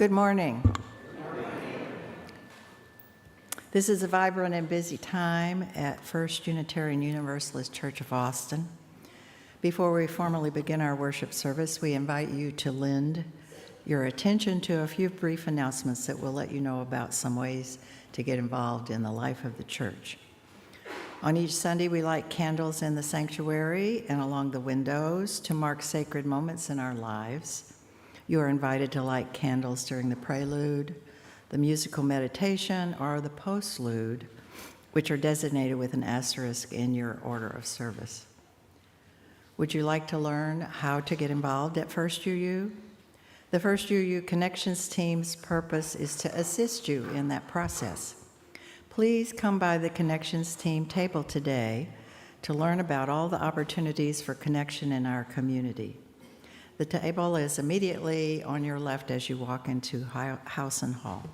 Good morning. This is a vibrant and busy time at First Unitarian Universalist Church of Austin. Before we formally begin our worship service, we invite you to lend your attention to a few brief announcements that will let you know about some ways to get involved in the life of the church. On each Sunday, we light candles in the sanctuary and along the windows to mark sacred moments in our lives. You are invited to light candles during the prelude, the musical meditation, or the postlude, which are designated with an asterisk in your order of service. Would you like to learn how to get involved at First UU? The First UU Connections team's purpose is to assist you in that process. Please come by the Connections team table today to learn about all the opportunities for connection in our community. The table is immediately on your left as you walk into House and Hall.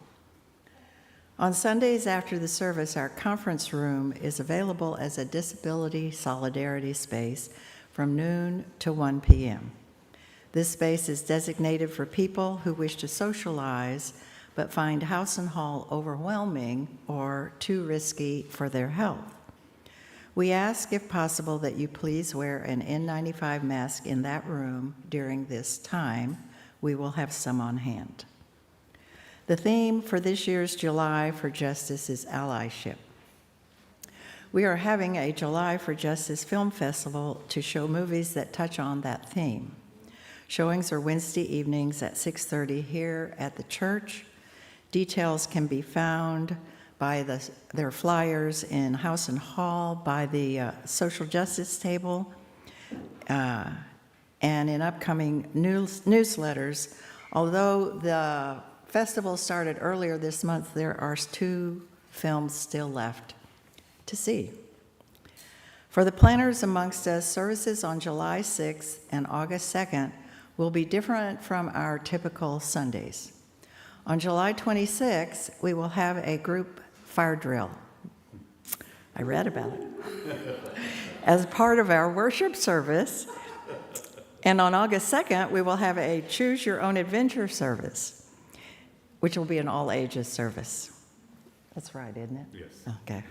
On Sundays after the service, our conference room is available as a disability solidarity space from noon to 1 p.m. This space is designated for people who wish to socialize but find House and Hall overwhelming or too risky for their health. We ask, if possible, that you please wear an N95 mask in that room during this time. We will have some on hand. The theme for this year's July for Justice is allyship. We are having a July for Justice film festival to show movies that touch on that theme. Showings are Wednesday evenings at 6:30 here at the church. Details can be found by their flyers in House and Hall, by the social justice table, and in upcoming newsletters. Although the festival started earlier this month, there are 2 films still left to see. For the planners amongst us, services on July 6th and August 2nd will be different from our typical Sundays. On July 26th, we will have a group fire drill. I read about it. As part of our worship service. And on August 2nd, we will have a Choose Your Own Adventure service, which will be an all-ages service. That's right, isn't it? Yes. Okay.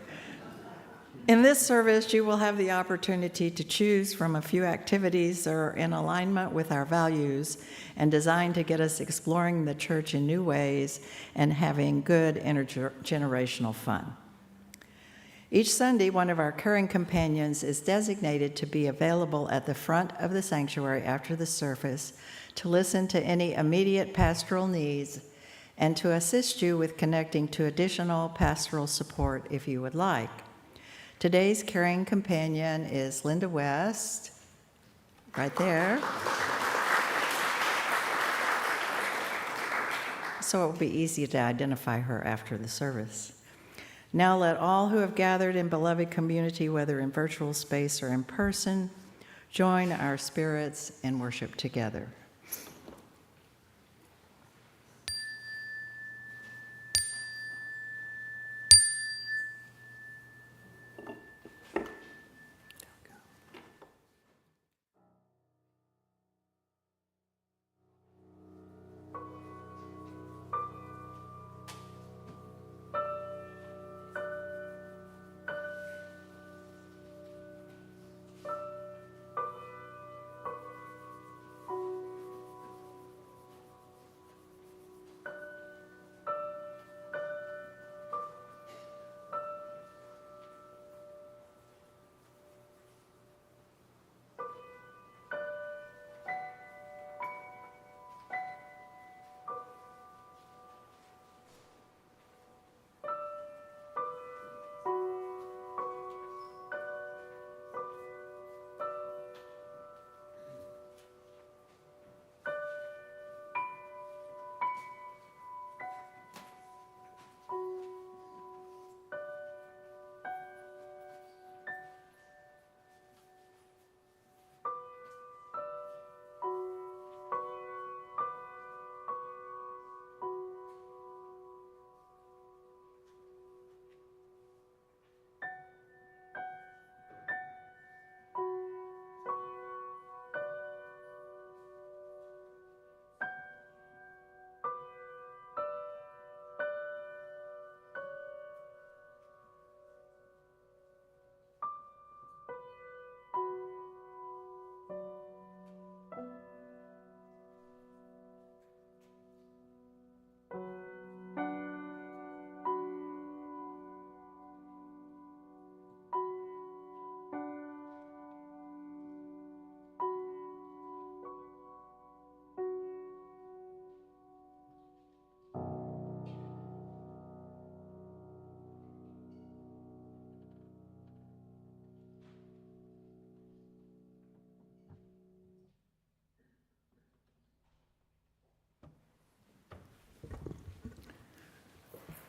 In this service, you will have the opportunity to choose from a few activities that are in alignment with our values and designed to get us exploring the church in new ways and having good intergenerational fun. Each Sunday, one of our caring companions is designated to be available at the front of the sanctuary after the service to listen to any immediate pastoral needs and to assist you with connecting to additional pastoral support if you would like. Today's caring companion is Linda West, right there. So it will be easy to identify her after the service. Now let all who have gathered in beloved community, whether in virtual space or in person, join our spirits and worship together.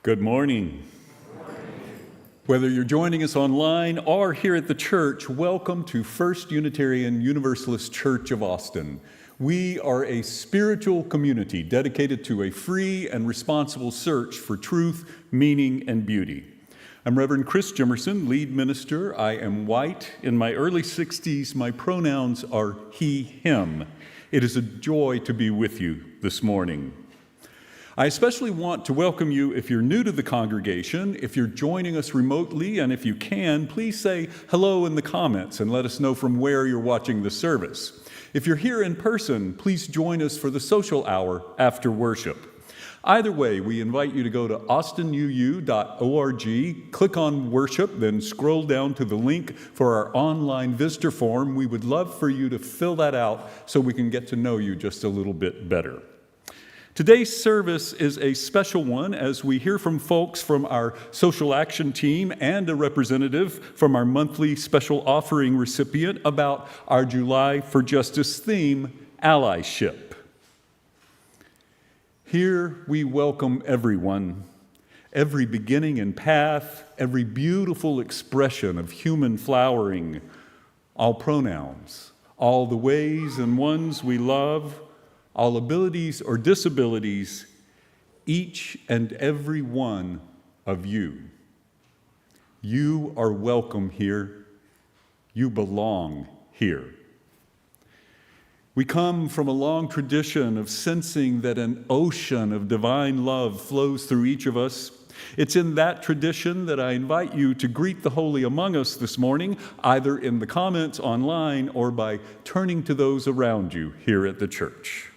Good morning. Whether you're joining us online or here at the church, welcome to First Unitarian Universalist Church of Austin. We are a spiritual community dedicated to a free and responsible search for truth, meaning, and beauty. I'm Reverend Chris Jimerson, lead minister. I am white, in my early 60s. My pronouns are he, him. It is a joy to be with you this morning. I especially want to welcome you if you're new to the congregation, if you're joining us remotely, and if you can, please say hello in the comments and let us know from where you're watching the service. If you're here in person, please join us for the social hour after worship. Either way, we invite you to go to austinuu.org, click on worship, then scroll down to the link for our online visitor form. We would love for you to fill that out so we can get to know you just a little bit better. Today's service is a special one as we hear from folks from our social action team and a representative from our monthly special offering recipient about our July for Justice theme, allyship. Here we welcome everyone, every beginning and path, every beautiful expression of human flowering, all pronouns, all the ways and ones we love, all abilities or disabilities, each and every one of you. You are welcome here. You belong here. We come from a long tradition of sensing that an ocean of divine love flows through each of us. It's in that tradition that I invite you to greet the holy among us this morning, either in the comments online or by turning to those around you here at the church.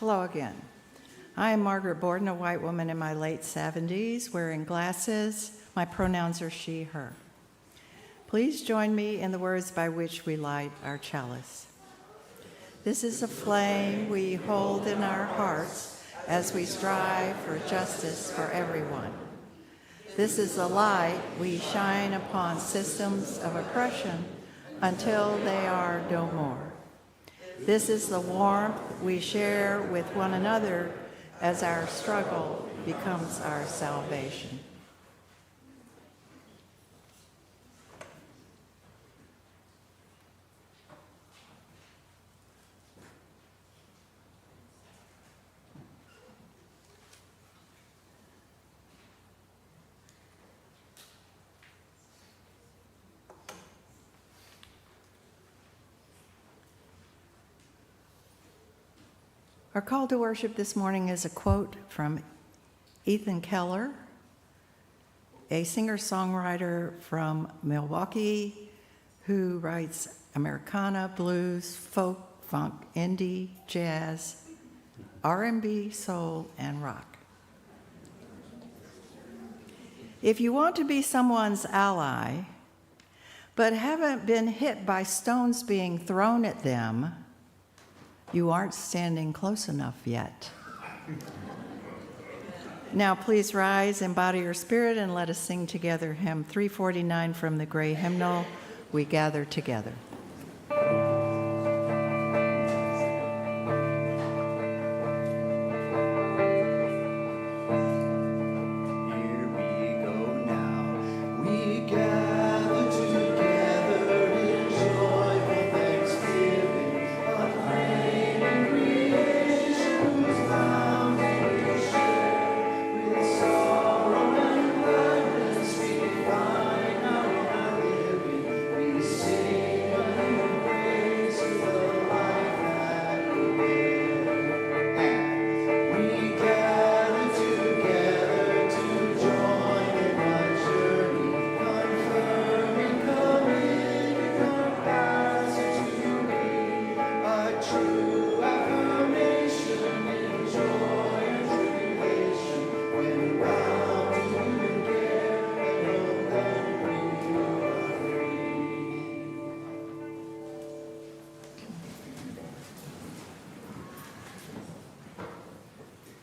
Hello again. I am Margaret Borden, a white woman in my late 70s, wearing glasses. My pronouns are she, her. Please join me in the words by which we light our chalice. This is a flame we hold in our hearts as we strive for justice for everyone. This is the light we shine upon systems of oppression until they are no more. This is the warmth we share with one another as our struggle becomes our salvation. Our call to worship this morning is a quote from Ethan Keller, a singer-songwriter from Milwaukee who writes Americana, blues, folk, funk, indie, jazz, R&B, soul, and rock. If you want to be someone's ally, but haven't been hit by stones being thrown at them, you aren't standing close enough yet. Now please rise, embody your spirit, and let us sing together hymn 349 from the Gray Hymnal, We Gather Together.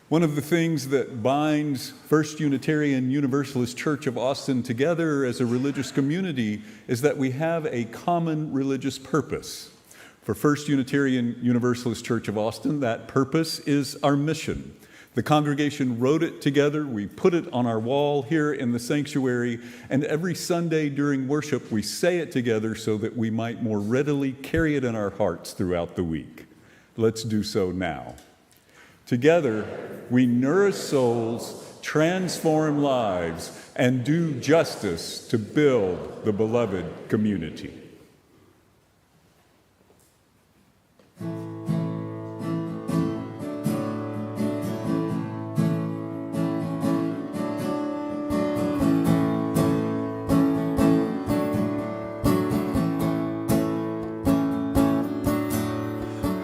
One of the things that binds First Unitarian Universalist Church of Austin together as a religious community is that we have a common religious purpose. For First Unitarian Universalist Church of Austin, that purpose is our mission. The congregation wrote it together, we put it on our wall here in the sanctuary, and every Sunday during worship we say it together so that we might more readily carry it in our hearts throughout the week. Let's do so now. Together, we nourish souls, transform lives, and do justice to build the beloved community.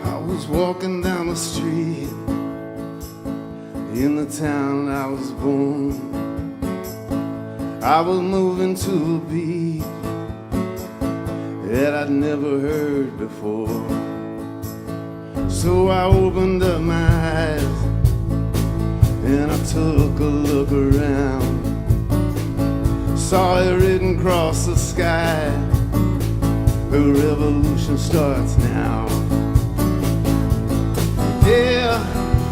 I was walking down the street in the town I was born. I was moving to a beat that I'd never heard before. So I opened up my eyes and I took a look around. Saw it written across the sky, the revolution starts now. Yeah,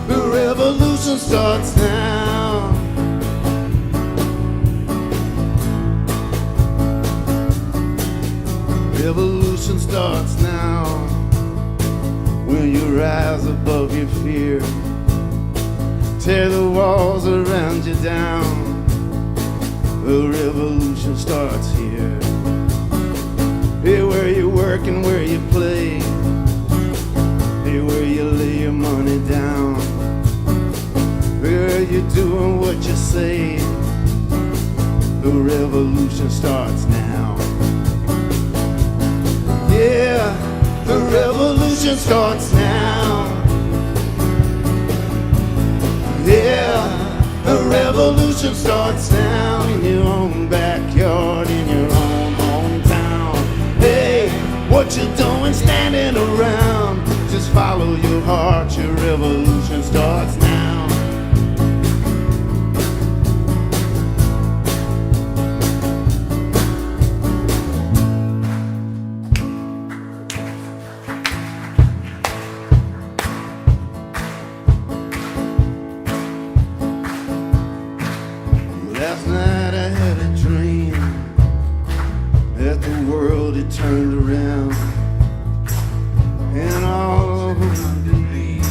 the revolution starts now. Revolution starts now. When you rise above your fear, tear the walls around you down. The revolution starts here. Here where you work and where you play, here where you lay your money down, where you're doing what you say. The revolution starts now. Yeah, the revolution starts now. Yeah, the revolution starts now. In your own backyard, in your own hometown. Hey, what you doing standing around? Just follow your heart, your revolution starts now. Last night I had a dream that the world had turned around, and all over the beat,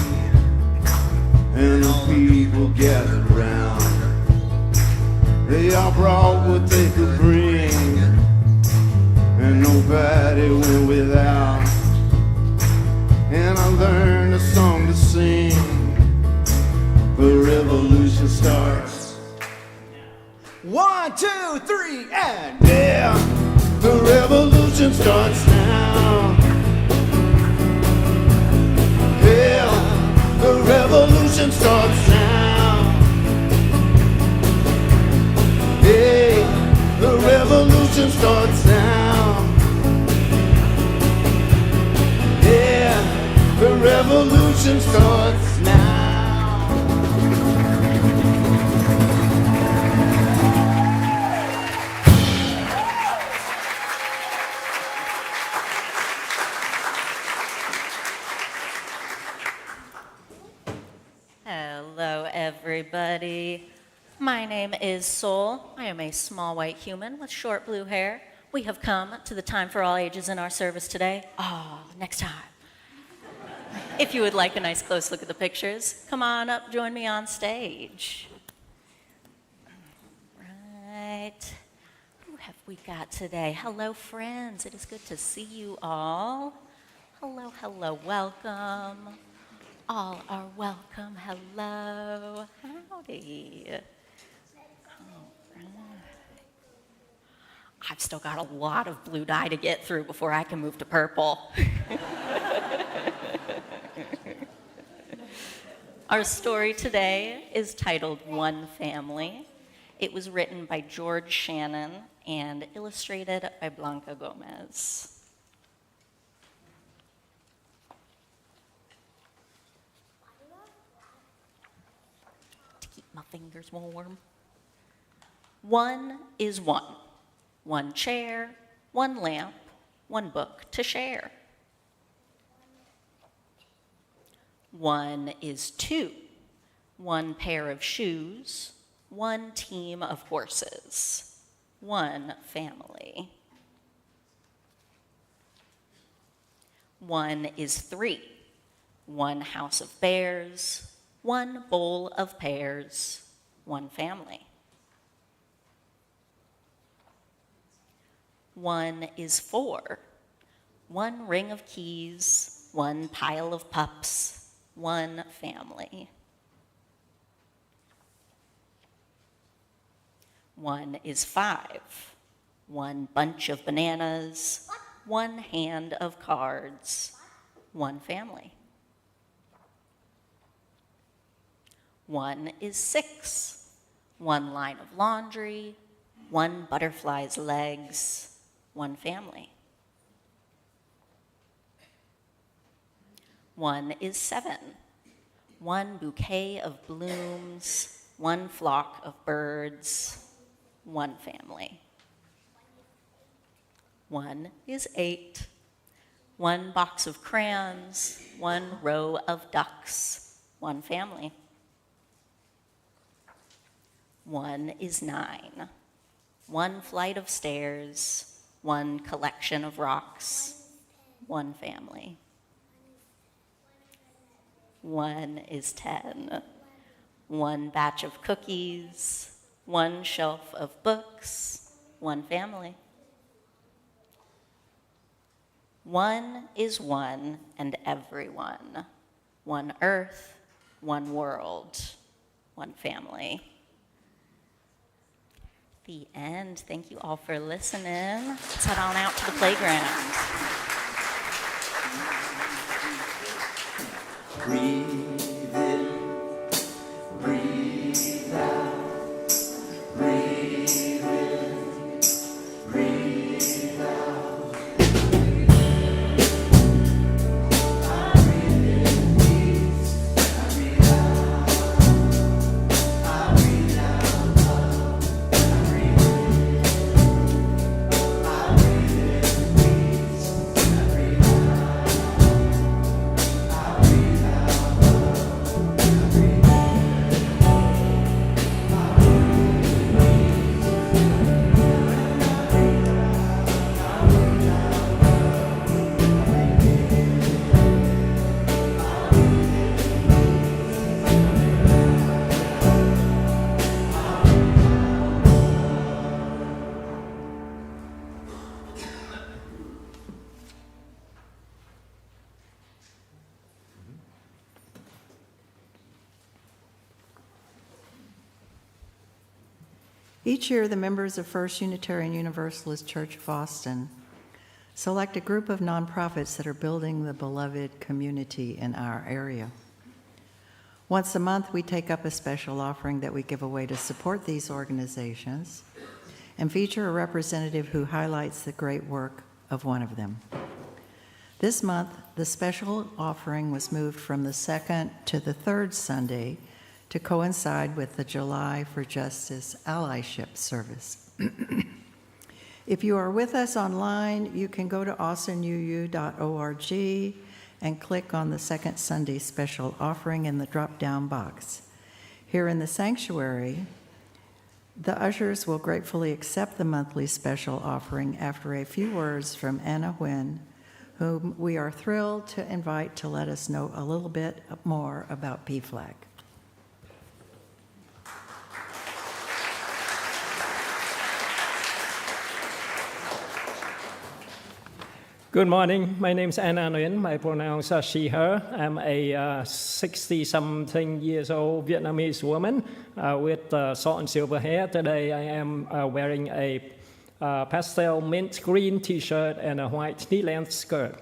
and the people gathered round. They all brought what they could bring, and nobody went without. And I learned a song to sing. The revolution starts. 1, 2, 3, and Yeah, the revolution starts now. Yeah, the revolution starts now. Hey, the revolution starts now. everybody. My name is Soul. I am a small white human with short blue hair. We have come to the time for all ages in our service today. Next time. If you would like a nice close look at the pictures, come on up, join me on stage. Right. Who have we got today? Hello, friends. It is good to see you all. Hello, hello, welcome. All are welcome. Hello. Howdy. All right. I've still got a lot of blue dye to get through before I can move to purple. Our story today is titled One Family. It was written by George Shannon and illustrated by Blanca Gomez. My fingers warm. One is one. One chair, one lamp, one book to share. One is two. One pair of shoes, one team of horses, one family. One is three. One house of bears, one bowl of pears, one family. One is four. One ring of keys, one pile of pups, one family. One is five. One bunch of bananas, one hand of cards, one family. One is six. One line of laundry, one butterfly's legs, one family. One is seven. One bouquet of blooms, one flock of birds, one family. One is eight. One box of crayons, one row of ducks, one family. One is nine. One flight of stairs, one collection of rocks, one family. One is 10. One batch of cookies, one shelf of books, one family. One is one and everyone. One earth, one world, one family. The end. Thank you all for listening. Let's head on out to the playground. Breathe in, breathe out, breathe in, breathe out. I breathe in peace, I breathe out, I breathe out love, I breathe in peace, I breathe out, I breathe out love, I breathe in. Each year, the members of First Unitarian Universalist Church of Austin select a group of nonprofits that are building the beloved community in our area. Once a month, we take up a special offering that we give away to support these organizations and feature a representative who highlights the great work of one of them. This month, the special offering was moved from the second to the third Sunday to coincide with the July for Justice Allyship Service. If you are with us online, you can go to austinuu.org and click on the second Sunday special offering in the drop-down box. Here in the sanctuary, the ushers will gratefully accept the monthly special offering after a few words from Anna Nguyen, whom we are thrilled to invite to let us know a little bit more about PFLAG. Good morning. My name is Anna Nguyen. I pronounce she, her. I'm a 60-something years old Vietnamese woman with salt and silver hair. Today I am wearing a pastel mint green t-shirt and a white knee-length skirt.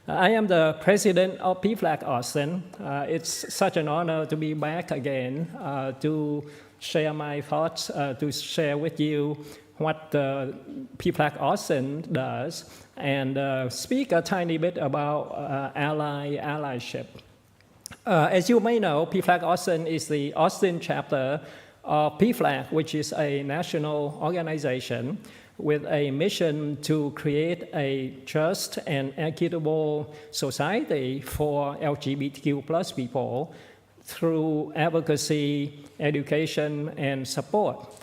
I am the president of PFLAG Austin. It's such an honor to be back again to share my thoughts, to share with you what PFLAG Austin does, and speak a tiny bit about allyship. As you may know, PFLAG Austin is the Austin chapter of PFLAG, which is a national organization with a mission to create a just and equitable society for LGBTQ plus people through advocacy, education, and support.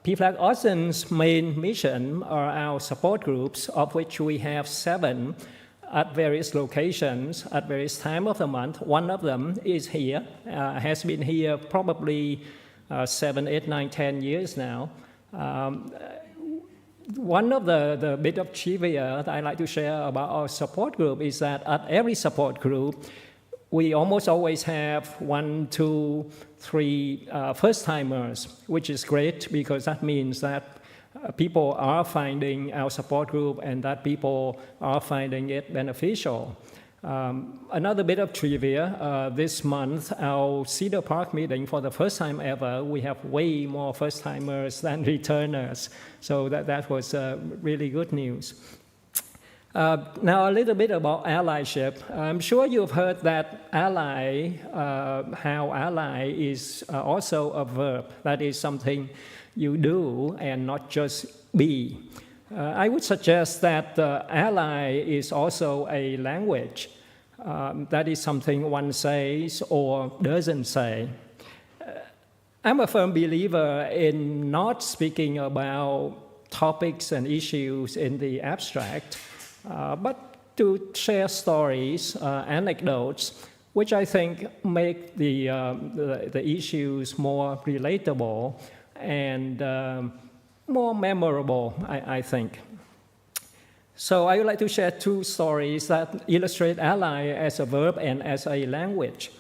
PFLAG Austin's main mission are our support groups, of which we have 7 at various locations at various times of the month. One of them is here, has been here probably 7, 8, 9, 10 years now. One of the bit of trivia that I like to share about our support group is that at every support group, we almost always have 1, 2, 3 first-timers, which is great because that means that people are finding our support group and that people are finding it beneficial. Another bit of trivia, this month, our Cedar Park meeting, for the first time ever, we have way more first-timers than returners. So that was really good news. Now a little bit about allyship. I'm sure you've heard that ally, how ally is also a verb. That is something you do and not just be. I would suggest that ally is also a language. That is something one says or doesn't say. I'm a firm believer in not speaking about topics and issues in the abstract, but to share stories, anecdotes, which I think make the issues more relatable and more memorable, I think. So I would like to share 2 stories that illustrate ally as a verb and as a language.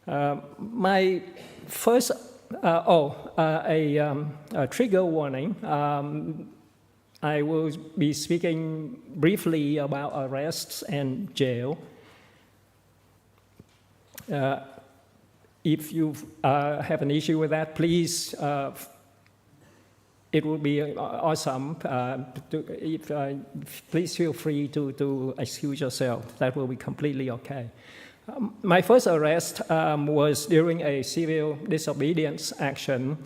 My first, a trigger warning. I will be speaking briefly about arrests and jail. If you have an issue with that, please, it would be awesome. Please feel free to excuse yourself. That will be completely okay. My first arrest was during a civil disobedience action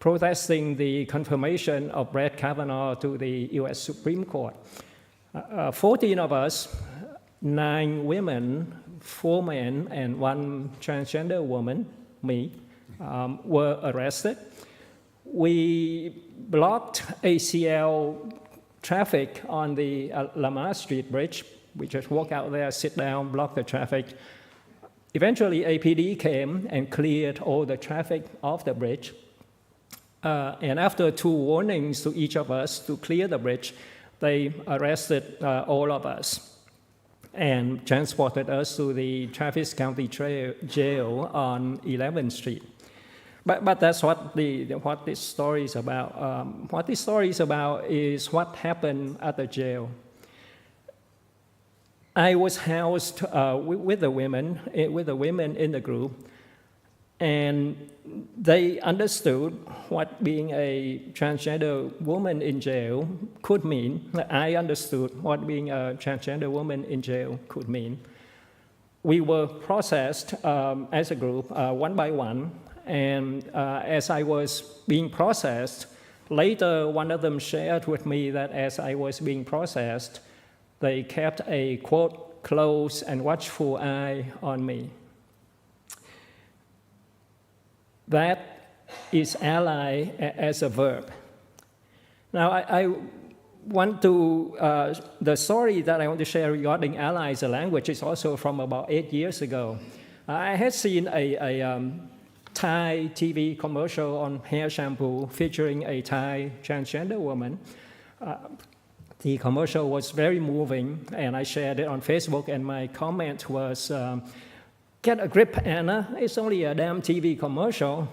protesting the confirmation of Brett Kavanaugh to the U.S. Supreme Court. 14 of us, 9 women, 4 men, and 1 transgender woman, me, were arrested. We blocked ACL traffic on the Lamar Street Bridge. We just walk out there, sit down, block the traffic. Eventually, APD came and cleared all the traffic off the bridge. And after 2 warnings to each of us to clear the bridge, they arrested all of us and transported us to the Travis County Jail on 11th Street. But that's what this story is about. What this story is about is what happened at the jail. I was housed with the women in the group, and they understood what being a transgender woman in jail could mean. I understood what being a transgender woman in jail could mean. We were processed as a group, one by one, and as I was being processed, later one of them shared with me that as I was being processed, they kept a, quote, close and watchful eye on me. That is ally as a verb. Now, I want to, the story that I want to share regarding ally as a language is also from about 8 years ago. I had seen a Thai TV commercial on hair shampoo featuring a Thai transgender woman. The commercial was very moving, and I shared it on Facebook, and my comment was, get a grip, Anna. It's only a damn TV commercial.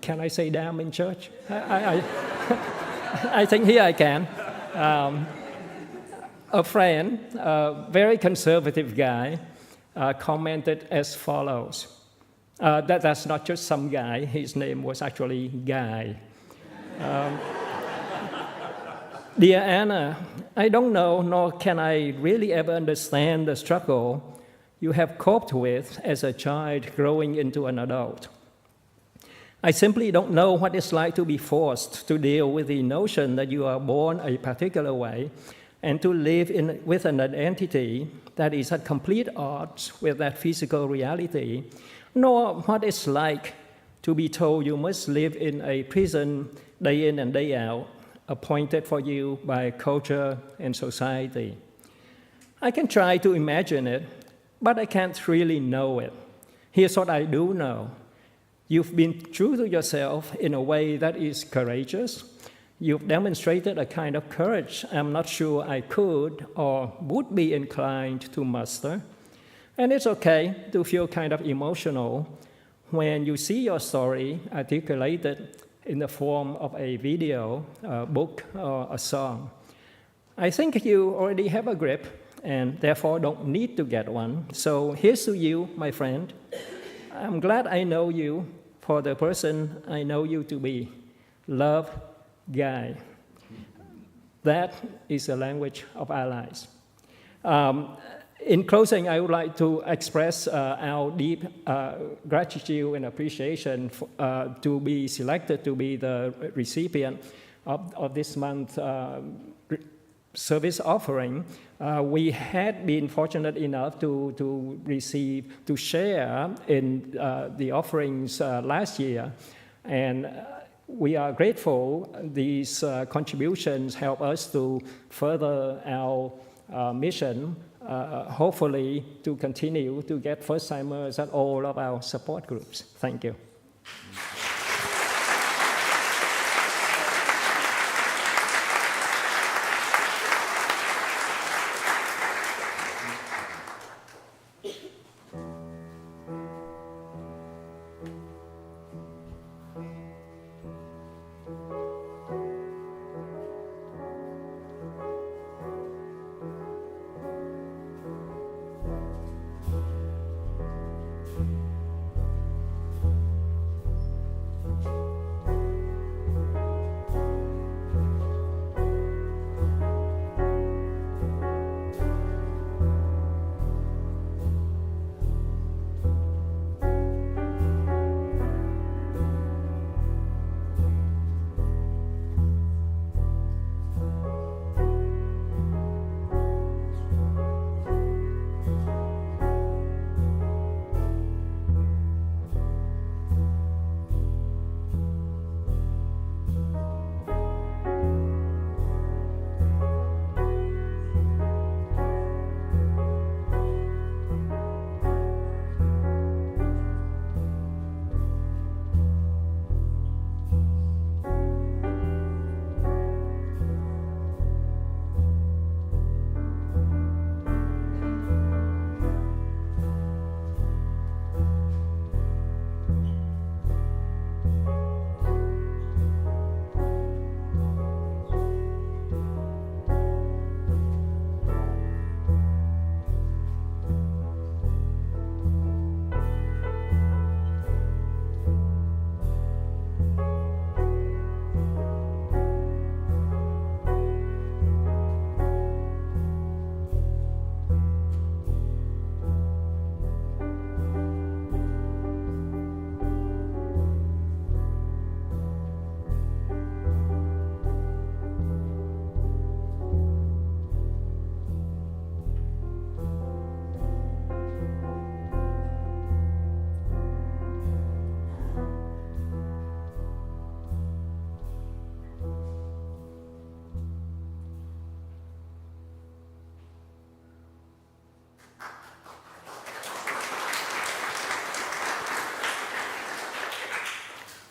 Can I say damn in church? I think here I can. A friend, a very conservative guy, commented as follows. That's not just some guy. His name was actually Guy. Dear Anna, I don't know, nor can I really ever understand the struggle you have coped with as a child growing into an adult. I simply don't know what it's like to be forced to deal with the notion that you are born a particular way and to live with an identity that is at complete odds with that physical reality, nor what it's like to be told you must live in a prison day in and day out, appointed for you by culture and society. I can try to imagine it, but I can't really know it. Here's what I do know. You've been true to yourself in a way that is courageous. You've demonstrated a kind of courage I'm not sure I could or would be inclined to muster. And it's okay to feel kind of emotional when you see your story articulated in the form of a video, a book, or a song. I think you already have a grip and therefore don't need to get one. So here's to you, my friend. I'm glad I know you for the person I know you to be. Love, Guy. That is the language of allies. In closing, I would like to express our deep gratitude and appreciation to be selected to be the recipient of this month's service offering. We had been fortunate enough to share in the offerings last year, and we are grateful. These contributions help us to further our mission, hopefully to continue to get first-timers at all of our support groups. Thank you.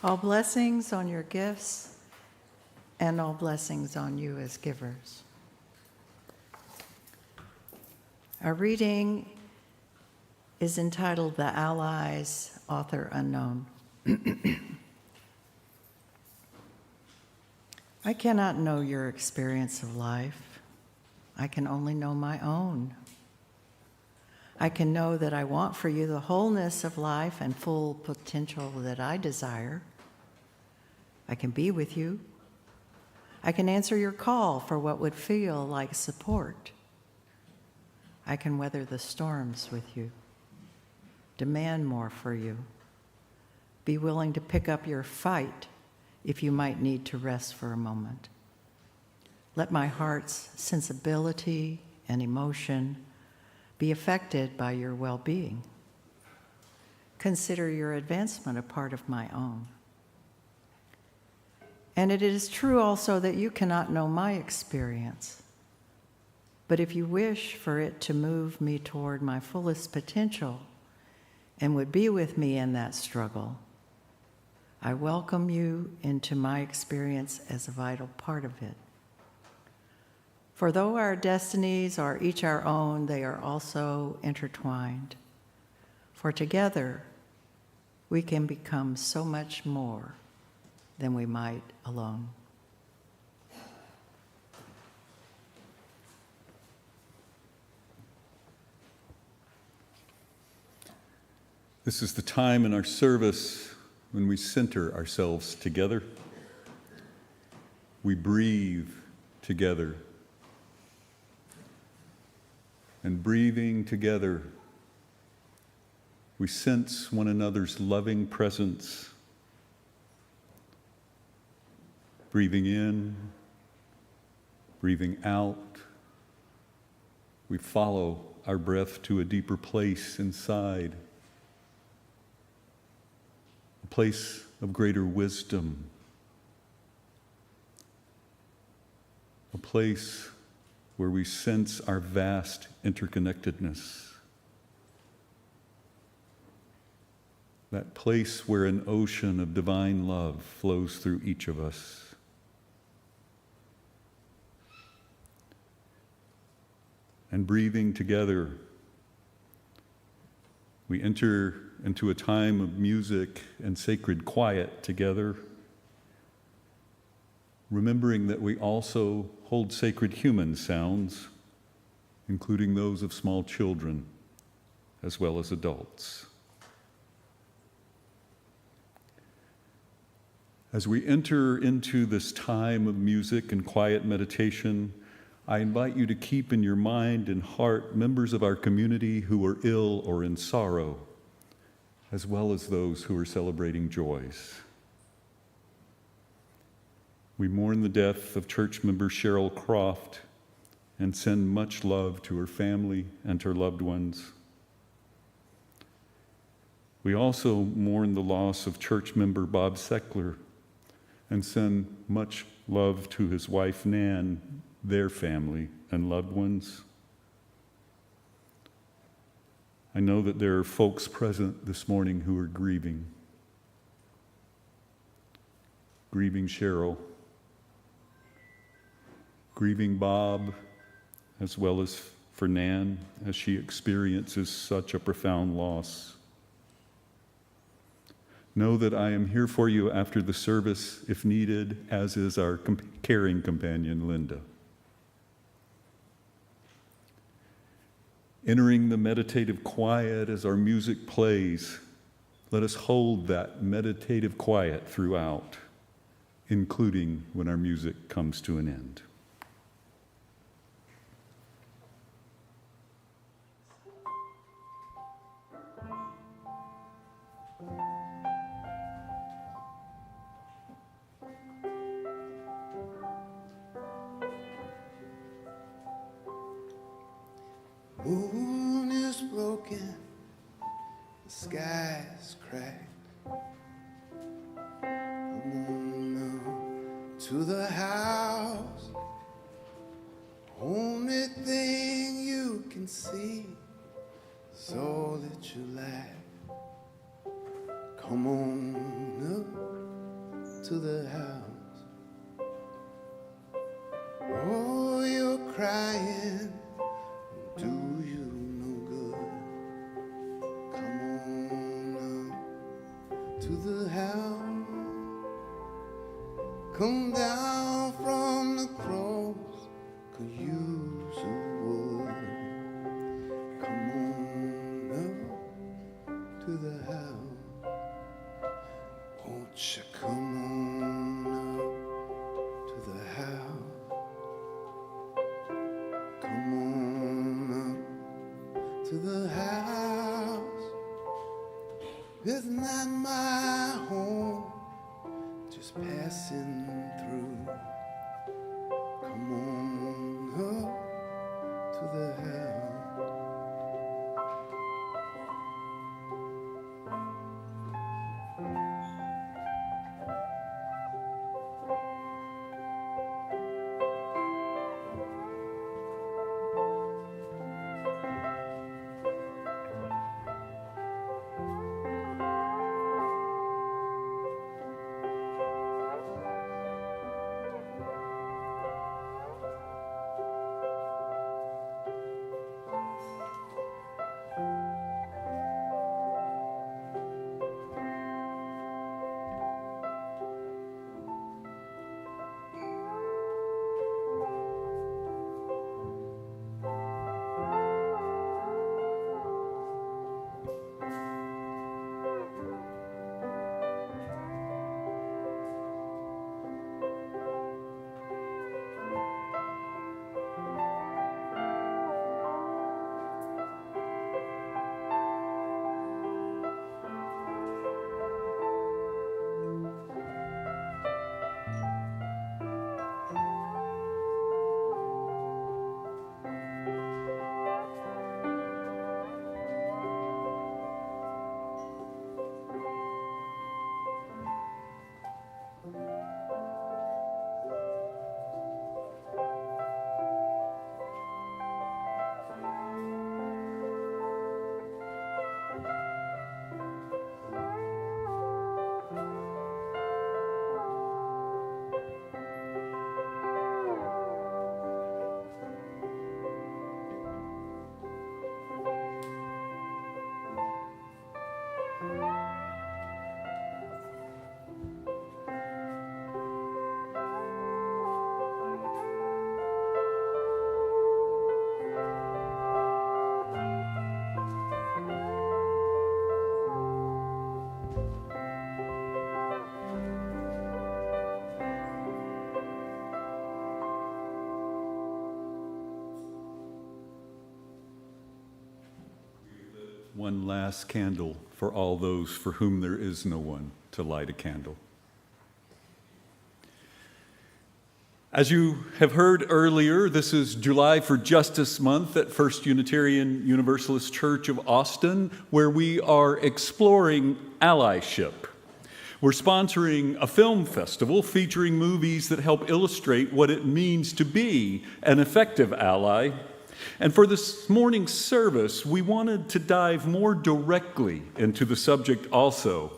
All blessings on your gifts and all blessings on you as givers. Our reading is entitled The Allies, author unknown. I cannot know your experience of life. I can only know my own. I can know that I want for you the wholeness of life and full potential that I desire. I can be with you. I can answer your call for what would feel like support. I can weather the storms with you, demand more for you, be willing to pick up your fight if you might need to rest for a moment. Let my heart's sensibility and emotion be affected by your well-being. Consider your advancement a part of my own. And it is true also that you cannot know my experience. But if you wish for it to move me toward my fullest potential and would be with me in that struggle, I welcome you into my experience as a vital part of it. For though our destinies are each our own, they are also intertwined. For together, we can become so much more than we might alone. This is the time in our service when we center ourselves together. We breathe together. And breathing together, we sense one another's loving presence. Breathing in, breathing out, we follow our breath to a deeper place inside, a place of greater wisdom, a place where we sense our vast interconnectedness, that place where an ocean of divine love flows through each of us. And breathing together, we enter into a time of music and sacred quiet together, remembering that we also hold sacred human sounds, including those of small children as well as adults. As we enter into this time of music and quiet meditation, I invite you to keep in your mind and heart members of our community who are ill or in sorrow, as well as those who are celebrating joys. We mourn the death of church member Cheryl Croft and send much love to her family and her loved ones. We also mourn the loss of church member Bob Seckler and send much love to his wife Nan, their family and loved ones. I know that there are folks present this morning who are grieving Cheryl, grieving Bob, as well as for Nan, as she experiences such a profound loss. Know that I am here for you after the service, if needed, as is our caring companion, Linda. Entering the meditative quiet as our music plays, let us hold that meditative quiet throughout, including when our music comes to an end. Moon is broken, the sky's cracked. Come on to the house. Only thing you can see is all that you lack. Come on up. to the house. Oh, you're crying, do you no good. Come on up to the house. Come down from the cross, could use a wood. Come on up to the house. Won't you come on up to the house? Come on up to the house. It's not my home, just passing through. Come on up to the house. One last candle for all those for whom there is no one to light a candle. As you have heard earlier, this is July for Justice Month at First Unitarian Universalist Church of Austin, where we are exploring allyship. We're sponsoring a film festival featuring movies that help illustrate what it means to be an effective ally. And for this morning's service, we wanted to dive more directly into the subject also.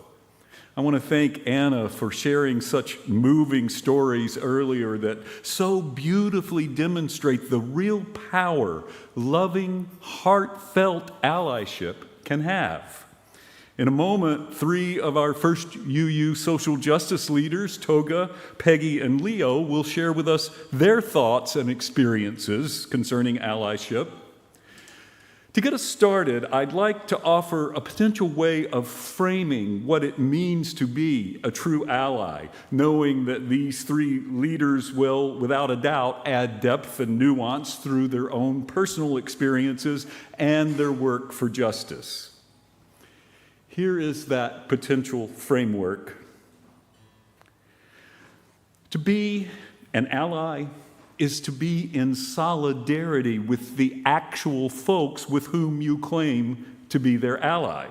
I want to thank Anna for sharing such moving stories earlier that so beautifully demonstrate the real power loving, heartfelt allyship can have. In a moment, 3 of our first UU social justice leaders, Toga, Peggy, and Leo, will share with us their thoughts and experiences concerning allyship. To get us started, I'd like to offer a potential way of framing what it means to be a true ally, knowing that these 3 leaders will, without a doubt, add depth and nuance through their own personal experiences and their work for justice. Here is that potential framework. To be an ally is to be in solidarity with the actual folks with whom you claim to be their ally.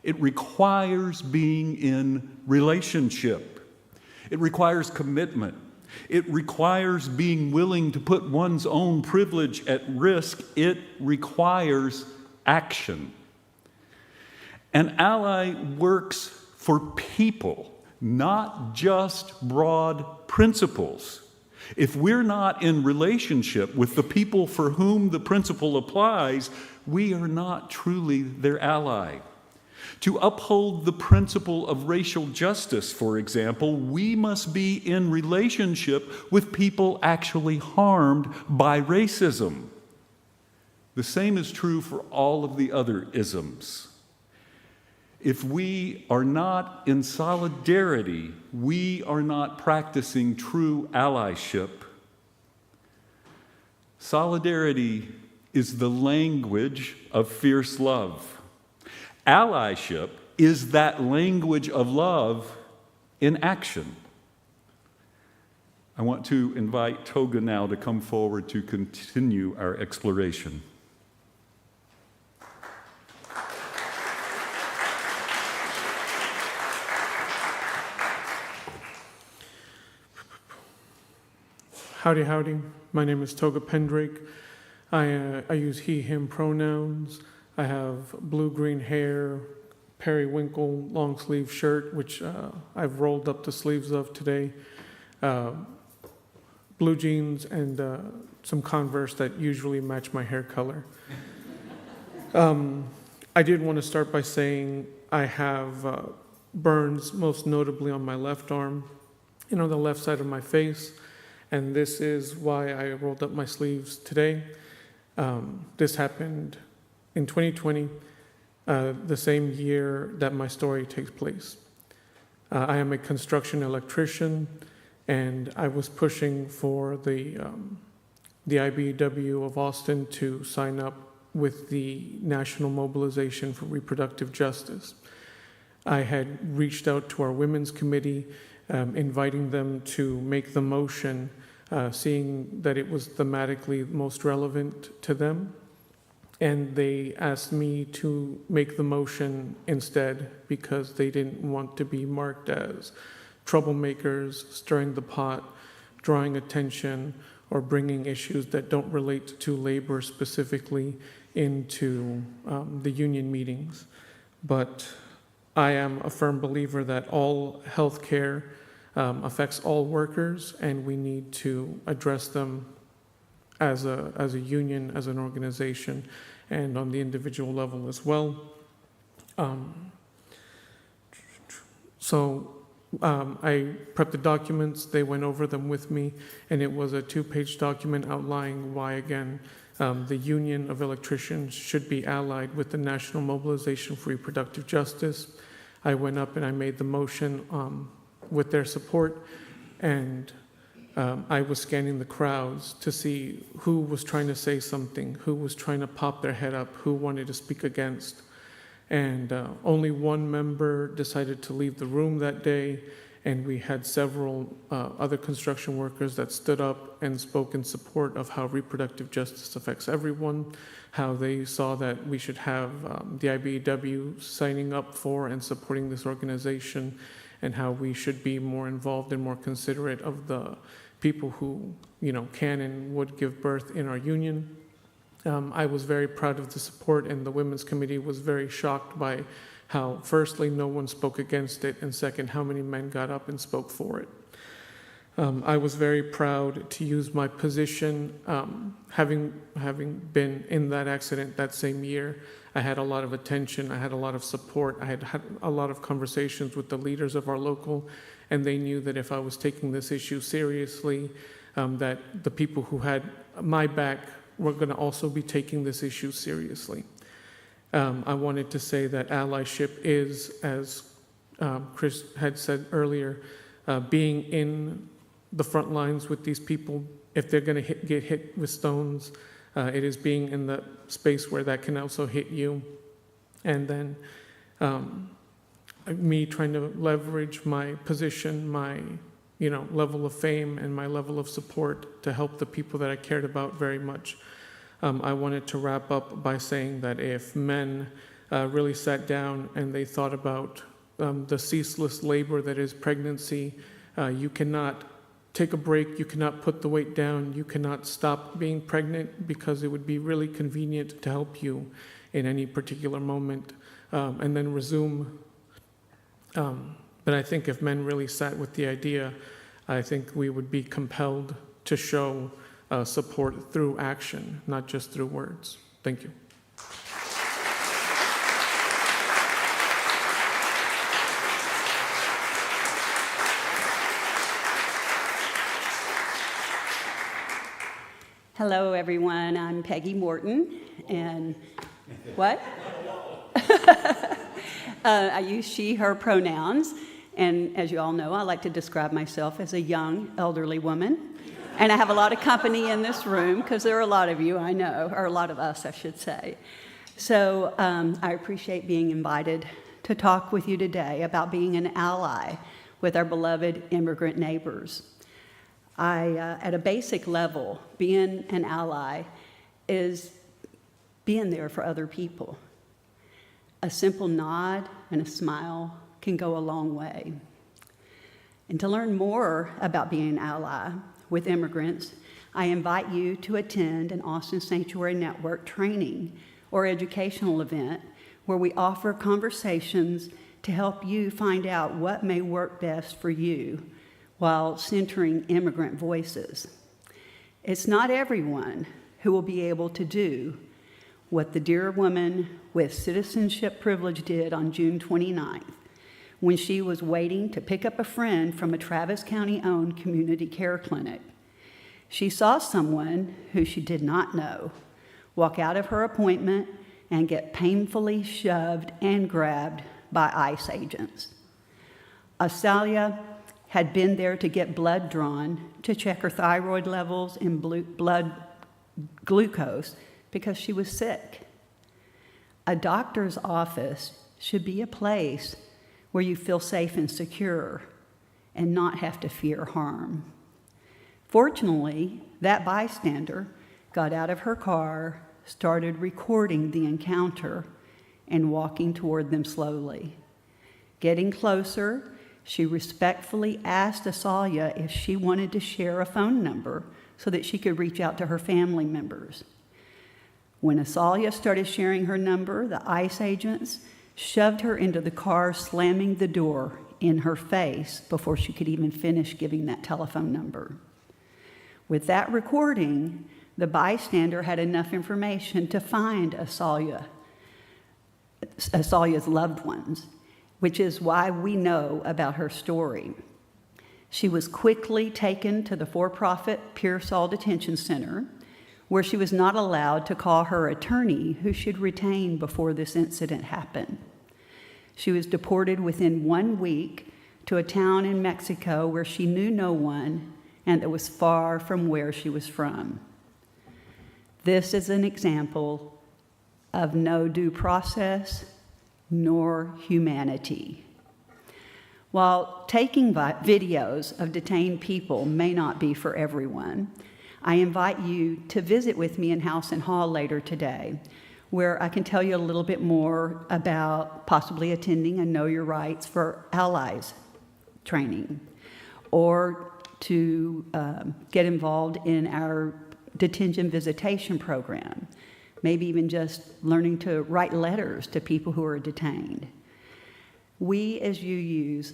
It requires being in relationship. It requires commitment. It requires being willing to put one's own privilege at risk. It requires action. An ally works for people, not just broad principles. If we're not in relationship with the people for whom the principle applies, we are not truly their ally. To uphold the principle of racial justice, for example, we must be in relationship with people actually harmed by racism. The same is true for all of the other isms. If we are not in solidarity, we are not practicing true allyship. Solidarity is the language of fierce love. Allyship is that language of love in action. I want to invite Toga now to come forward to continue our exploration. Howdy, howdy. My name is Toga Pendrake. I use he, him pronouns. I have blue-green hair, periwinkle, long-sleeve shirt, which I've rolled up the sleeves of today, blue jeans, and some Converse that usually match my hair color. I did want to start by saying I have burns, most notably on my left arm and on the left side of my face, and this is why I rolled up my sleeves today. This happened in 2020, the same year that my story takes place. I am a construction electrician, and I was pushing for the IBEW of Austin to sign up with the National Mobilization for Reproductive Justice. I had reached out to our Women's Committee, inviting them to make the motion, seeing that it was thematically most relevant to them. And they asked me to make the motion instead because they didn't want to be marked as troublemakers, stirring the pot, drawing attention, or bringing issues that don't relate to labor specifically into the union meetings. But I am a firm believer that all healthcare affects all workers, and we need to address them as a union, as an organization, and on the individual level as well. I prepped the documents, they went over them with me, and it was a 2-page document outlining why, again, the Union of Electricians should be allied with the National Mobilization for Reproductive Justice. I went up and I made the motion with their support, and I was scanning the crowds to see who was trying to say something, who was trying to pop their head up, who wanted to speak against. And only one member decided to leave the room that day, and we had several other construction workers that stood up and spoke in support of how reproductive justice affects everyone, how they saw that we should have the IBEW signing up for and supporting this organization, and how we should be more involved and more considerate of the people who, can and would give birth in our union. I was very proud of the support, and the Women's Committee was very shocked by how, firstly, no one spoke against it, and second, how many men got up and spoke for it. I was very proud to use my position, having been in that accident that same year. I had a lot of attention, I had a lot of support, I had a lot of conversations with the leaders of our local, and they knew that if I was taking this issue seriously, that the people who had my back were going to also be taking this issue seriously. I wanted to say that allyship is, as Chris had said earlier, being in the front lines with these people. If they're going to get hit with stones, it is being in the space where that can also hit you. And then me trying to leverage my position, my level of fame and my level of support to help the people that I cared about very much. I wanted to wrap up by saying that if men really sat down and they thought about the ceaseless labor that is pregnancy, you cannot take a break, you cannot put the weight down, you cannot stop being pregnant, because it would be really convenient to help you in any particular moment, and then resume But I think if men really sat with the idea, I think we would be compelled to show support through action, not just through words. Thank you. Hello, everyone. I'm Peggy Morton, and what? I use she, her pronouns, and as you all know, I like to describe myself as a young, elderly woman, and I have a lot of company in this room, because there are a lot of you, I know, or a lot of us, I should say. So I appreciate being invited to talk with you today about being an ally with our beloved immigrant neighbors. At a basic level, being an ally is being there for other people. A simple nod and a smile can go a long way. And to learn more about being an ally with immigrants, I invite you to attend an Austin Sanctuary Network training or educational event where we offer conversations to help you find out what may work best for you while centering immigrant voices. It's not everyone who will be able to do what the dear woman with citizenship privilege did on June 29th, when she was waiting to pick up a friend from a Travis County-owned community care clinic. She saw someone who she did not know walk out of her appointment and get painfully shoved and grabbed by ICE agents. Asalia had been there to get blood drawn to check her thyroid levels and blood glucose because she was sick. A doctor's office should be a place where you feel safe and secure and not have to fear harm. Fortunately, that bystander got out of her car, started recording the encounter, and walking toward them slowly. Getting closer, she respectfully asked Asalia if she wanted to share a phone number so that she could reach out to her family members. When Asalia started sharing her number, the ICE agents shoved her into the car, slamming the door in her face before she could even finish giving that telephone number. With that recording, the bystander had enough information to find Asalia's loved ones, which is why we know about her story. She was quickly taken to the for-profit Pearsall Detention Center, where she was not allowed to call her attorney, who she'd retained before this incident happened. She was deported within 1 week to a town in Mexico where she knew no one and that was far from where she was from. This is an example of no due process nor humanity. While taking videos of detained people may not be for everyone, I invite you to visit with me in House and Hall later today, where I can tell you a little bit more about possibly attending a Know Your Rights for Allies training, or to get involved in our detention visitation program, maybe even just learning to write letters to people who are detained. We, as UUs,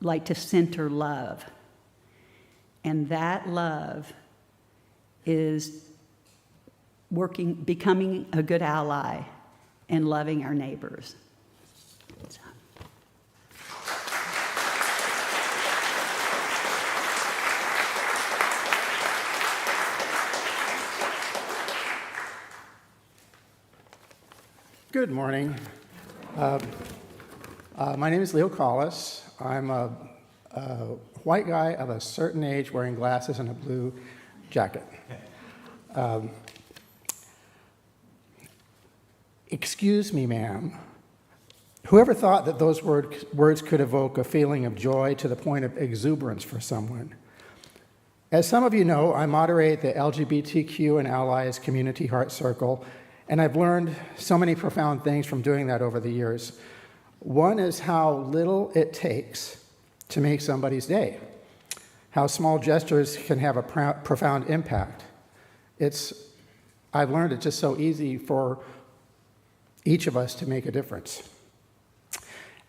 like to center love, and that love is becoming a good ally and loving our neighbors. Good morning. My name is Leo Collis. I'm a white guy of a certain age wearing glasses and a blue jacket. Excuse me, ma'am. Whoever thought that those words could evoke a feeling of joy to the point of exuberance for someone? As some of you know, I moderate the LGBTQ and Allies Community Heart Circle, and I've learned so many profound things from doing that over the years. One is how little it takes to make somebody's day, how small gestures can have a profound impact. I've learned it's just so easy for each of us to make a difference.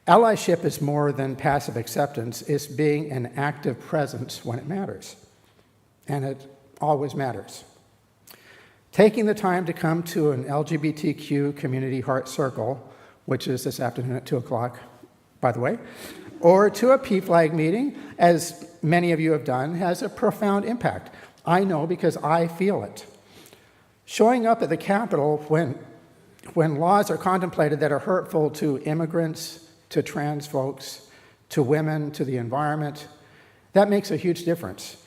Allyship is more than passive acceptance. It's being an active presence when it matters. And it always matters. Taking the time to come to an LGBTQ community heart circle, which is this afternoon at 2 o'clock, by the way, or to a PFLAG meeting, as many of you have done, has a profound impact. I know because I feel it. Showing up at the Capitol when laws are contemplated that are hurtful to immigrants, to trans folks, to women, to the environment, that makes a huge difference.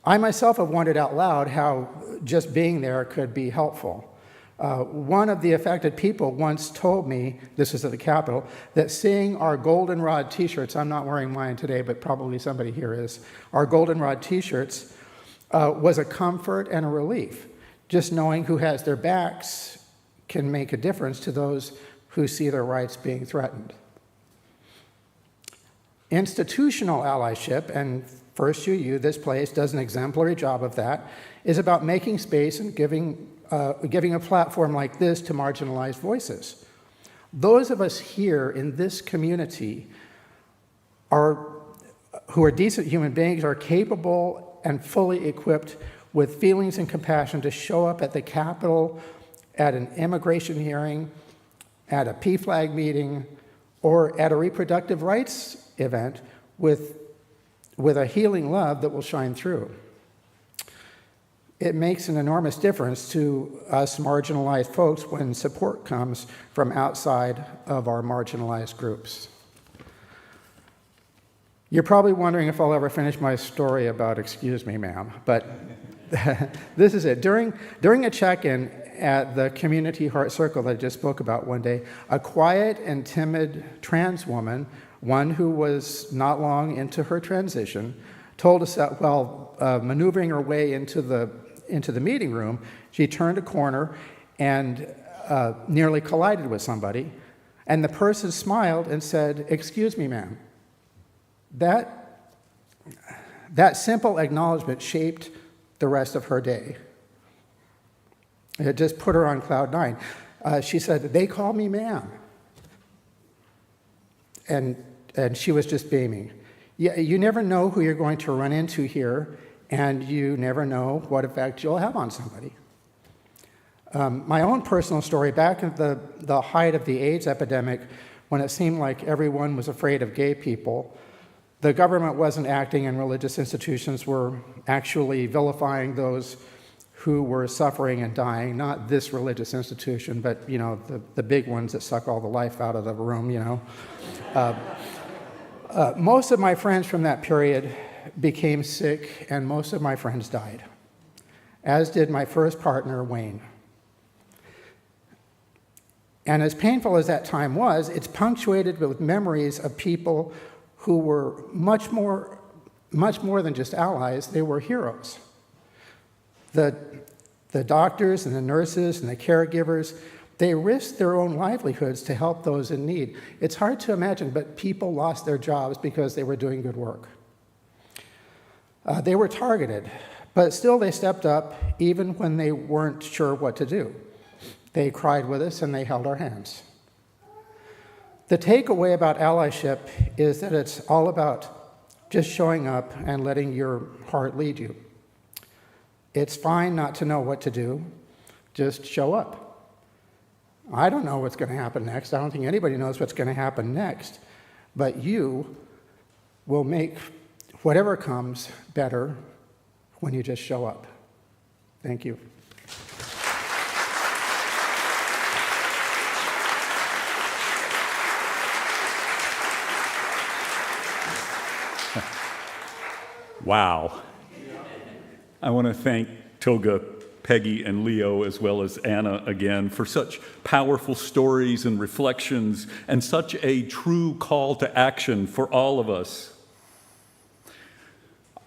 I myself have wondered out loud how just being there could be helpful. One of the affected people once told me, this is at the Capitol, that seeing our goldenrod t-shirts, I'm not wearing mine today, but probably somebody here is, our goldenrod t-shirts was a comfort and a relief. Just knowing who has their backs can make a difference to those who see their rights being threatened. Institutional allyship, and First UU, this place, does an exemplary job of that, is about making space and giving a platform like this to marginalized voices. Those of us here in this community who are decent human beings are capable and fully equipped with feelings and compassion to show up at the Capitol, at an immigration hearing, at a PFLAG meeting, or at a reproductive rights event with a healing love that will shine through. It makes an enormous difference to us marginalized folks when support comes from outside of our marginalized groups. You're probably wondering if I'll ever finish my story about "excuse me, ma'am," but this is it. During a check-in at the Community Heart Circle that I just spoke about one day, a quiet and timid trans woman, one who was not long into her transition, told us that while maneuvering her way into the meeting room, she turned a corner and nearly collided with somebody, and the person smiled and said, "Excuse me, ma'am." That simple acknowledgement shaped the rest of her day. It just put her on cloud nine. She said, "They call me ma'am." And she was just beaming. You never know who you're going to run into here, and you never know what effect you'll have on somebody. My own personal story, back at the height of the AIDS epidemic, when it seemed like everyone was afraid of gay people, the government wasn't acting and religious institutions were actually vilifying those who were suffering and dying, not this religious institution, but the big ones that suck all the life out of the room, Most of my friends from that period became sick, and most of my friends died, as did my first partner, Wayne. And as painful as that time was, it's punctuated with memories of people who were much more than just allies. They were heroes. The doctors and the nurses and the caregivers, they risked their own livelihoods to help those in need. It's hard to imagine, but people lost their jobs because they were doing good work. They were targeted, but still they stepped up even when they weren't sure what to do. They cried with us and they held our hands. The takeaway about allyship is that it's all about just showing up and letting your heart lead you. It's fine not to know what to do, just show up. I don't know what's going to happen next. I don't think anybody knows what's going to happen next, but you will make whatever comes better when you just show up. Thank you. Wow. I want to thank Toga, Peggy, and Leo, as well as Anna again, for such powerful stories and reflections and such a true call to action for all of us.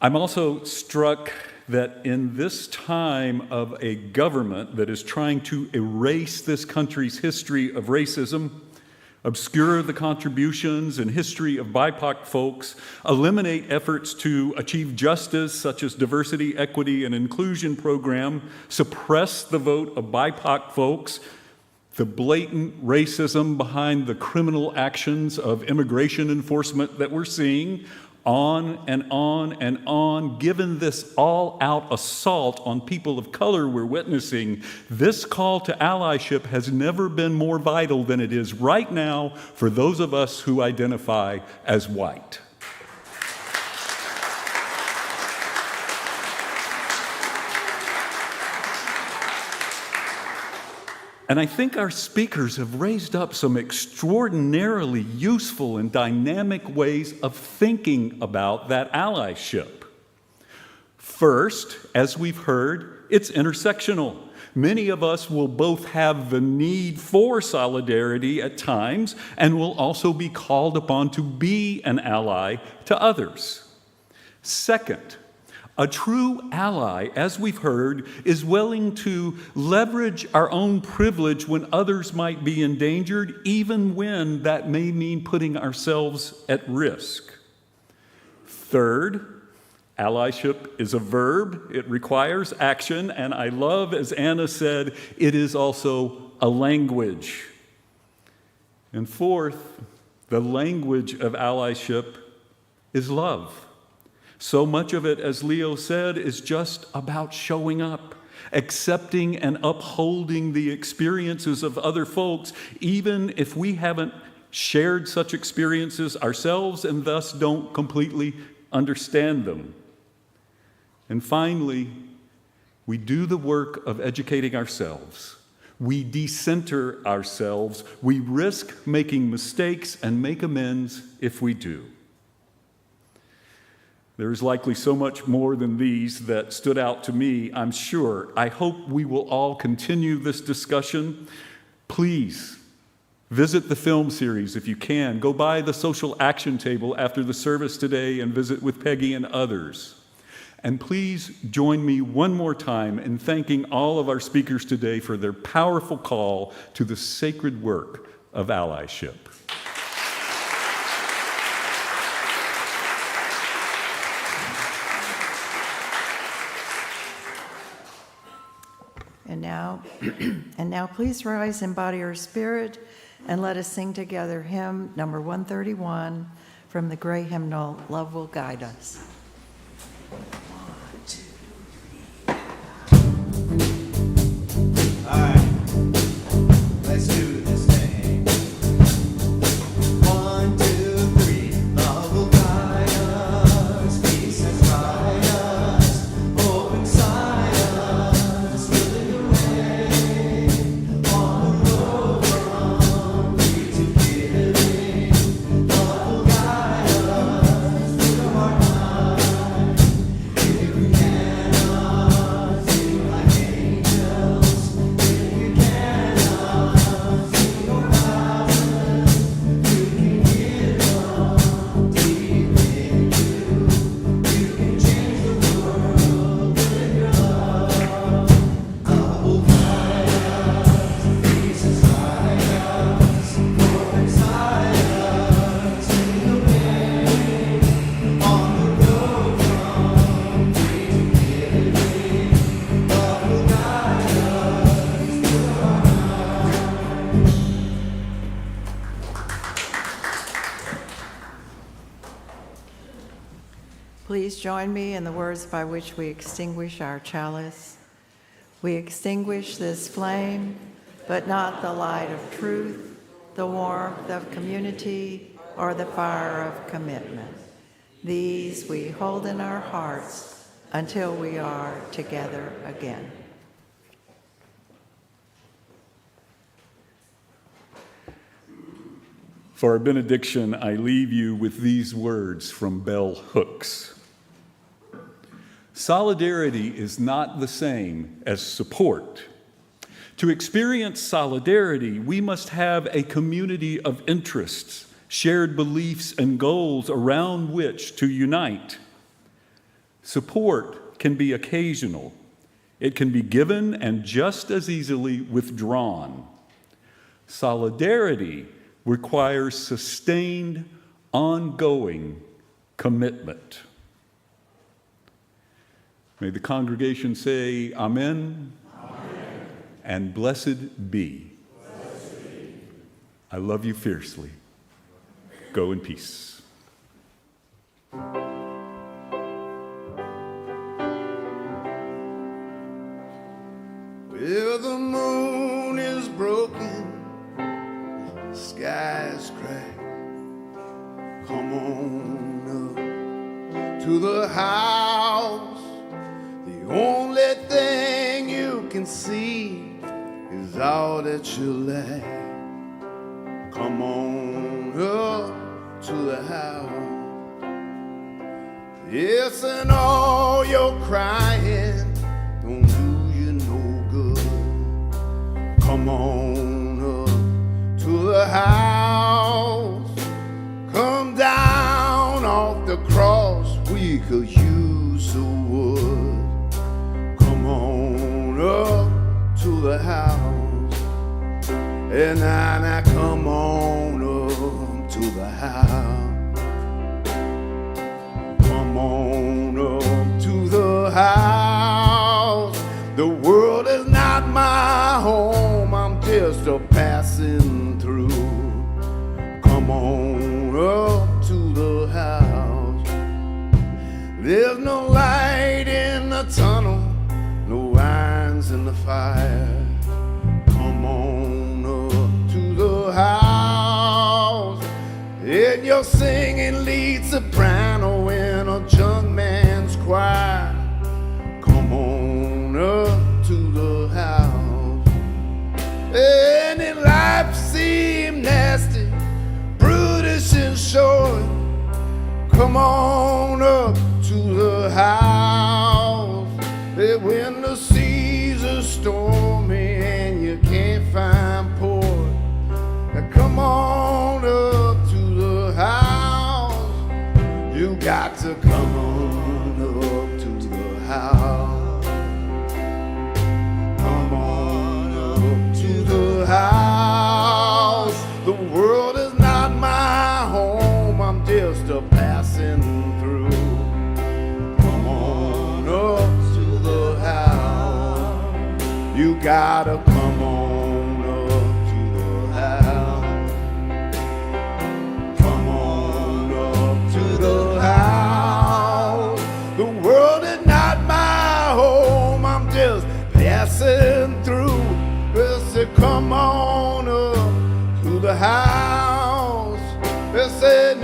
I'm also struck that in this time of a government that is trying to erase this country's history of racism, obscure the contributions and history of BIPOC folks, eliminate efforts to achieve justice such as diversity, equity, and inclusion program, suppress the vote of BIPOC folks, the blatant racism behind the criminal actions of immigration enforcement that we're seeing, on and on and on. Given this all-out assault on people of color we're witnessing, this call to allyship has never been more vital than it is right now for those of us who identify as white. And I think our speakers have raised up some extraordinarily useful and dynamic ways of thinking about that allyship. First, as we've heard, it's intersectional. Many of us will both have the need for solidarity at times and will also be called upon to be an ally to others. Second, a true ally, as we've heard, is willing to leverage our own privilege when others might be endangered, even when that may mean putting ourselves at risk. Third, allyship is a verb. It requires action, and I love, as Anna said, it is also a language. And fourth, the language of allyship is love. So much of it, as Leo said, is just about showing up, accepting and upholding the experiences of other folks, even if we haven't shared such experiences ourselves and thus don't completely understand them. And finally, we do the work of educating ourselves. We decenter ourselves. We risk making mistakes and make amends if we do. There's likely so much more than these that stood out to me, I'm sure. I hope we will all continue this discussion. Please visit the film series if you can. Go by the social action table after the service today and visit with Peggy and others. And please join me one more time in thanking all of our speakers today for their powerful call to the sacred work of allyship. And now please rise in body or spirit and let us sing together hymn number 131 from the gray hymnal, Love Will Guide Us. 1, 2, 3. All right, let's do this thing. 1, 2, 3. Love will guide us, peace inspire us, hope inside us, willing the way on the road from free to giving. Love will guide us through our lives. If we cannot sing like angels, if we cannot sing your thousands, you can give them deep in you. You can change the world with your love. Love will guide us, peace inside us, hope inside us, in the way on the road from free to giving. Love will guide us through our lives. Please join me in the words by which we extinguish our chalice. We extinguish this flame, but not the light of truth, the warmth of community, or the fire of commitment. These we hold in our hearts until we are together again. For our benediction, I leave you with these words from Bell Hooks. Solidarity is not the same as support. To experience solidarity, we must have a community of interests, shared beliefs and goals around which to unite. Support can be occasional. It can be given and just as easily withdrawn. Solidarity requires sustained, ongoing commitment. May the congregation say amen, amen. And blessed be. Blessed I love you fiercely. Go in peace. Well, the moon is broken, the sky is cracked. Come on up to the house. The only thing you can see is all that you lack. Come on up to the house. Yes, and all your crying don't do you no good. Come on up to the house. Come down off the cross, we could use a wood. Come on up to the house. And now come on up to the house. Come on up to the house. The world is not my home, I'm just a passing through. Come on up to the house. There's no light in the tunnel, no irons in the fire. Come on up to the house. And your singing lead soprano in a young man's choir. Come on up to the house. And in life seemed nasty, brutish and short. Come on up to the house. And when the seas are stormy and you can't find port, come on up to the house. You got to come on up to the house. Come on up to the house. The world is not my home, I'm just a passing through. Come on up to the house. You gotta come on up to the house. Come on up to the house. The world is not my home, I'm just passing through. They say, come on up to the house. They say,